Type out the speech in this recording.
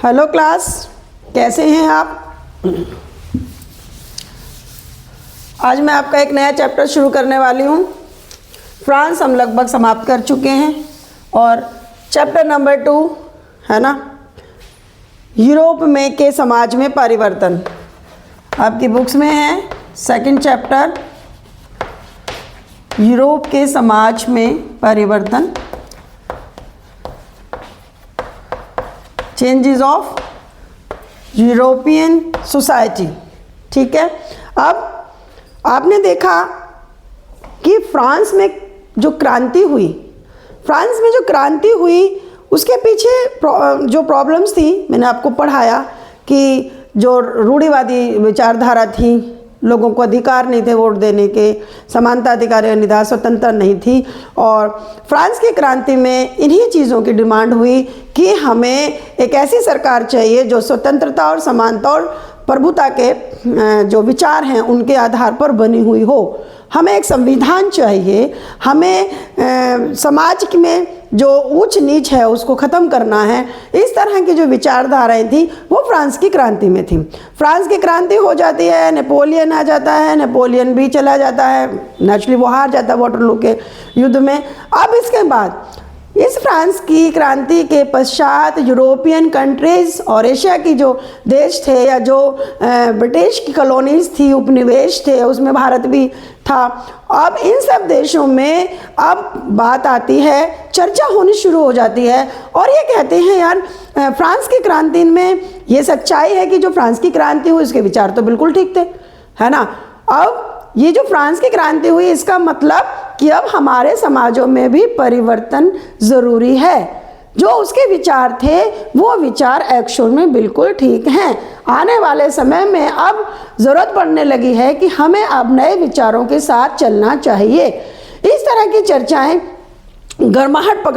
Hello class, कैसे हैं आप? आज मैं आपका एक नया चैप्टर शुरू करने वाली हूँ। फ्रांस हम लगभग समाप्त कर चुके हैं और चैप्टर नंबर 2 है ना, यूरोप में के समाज में परिवर्तन, आपकी बुक्स में है। सेकंड चैप्टर यूरोप के समाज में परिवर्तन, चेंजेस ऑफ यूरोपियन सोसाइटी। ठीक है, अब आपने देखा कि फ्रांस में जो क्रांति हुई उसके पीछे जो प्रॉब्लम्स थी, मैंने आपको पढ़ाया कि जो रूढ़िवादी विचारधारा थी, लोगों को अधिकार नहीं थे वोट देने के, समानता अधिकार या निदान स्वतंत्रता नहीं थी। और फ्रांस की क्रांति में इन्हीं चीज़ों की डिमांड हुई कि हमें एक ऐसी सरकार चाहिए जो स्वतंत्रता और समानता और प्रभुता के जो विचार हैं उनके आधार पर बनी हुई हो। हमें एक संविधान चाहिए, हमें समाज में जो ऊंच नीच है उसको ख़त्म करना है। इस तरह की जो विचारधाराएं थी वो फ्रांस की क्रांति में थी। फ्रांस की क्रांति हो जाती है, नेपोलियन आ जाता है, नेपोलियन भी चला जाता है, नेचुरली वो हार जाता है वाटरलू के युद्ध में। अब इसके बाद इस फ्रांस की क्रांति के पश्चात यूरोपियन कंट्रीज़ और एशिया की जो देश थे या जो ब्रिटिश की कॉलोनीज़ थी, उपनिवेश थे, उसमें भारत भी था। अब इन सब देशों में अब बात आती है, चर्चा होनी शुरू हो जाती है और ये कहते हैं यार फ्रांस की क्रांति में ये सच्चाई है कि जो फ्रांस की क्रांति हुई उसके विचार तो बिल्कुल ठीक थे, है ना। अब ये जो फ्रांस की क्रांति हुई इसका मतलब कि अब हमारे समाजों में भी परिवर्तन ज़रूरी है। जो उसके विचार थे वो विचार एक्चुअल में बिल्कुल ठीक हैं। आने वाले समय में अब ज़रूरत पड़ने लगी है कि हमें अब नए विचारों के साथ चलना चाहिए। इस तरह की चर्चाएं गर्माहट पकड़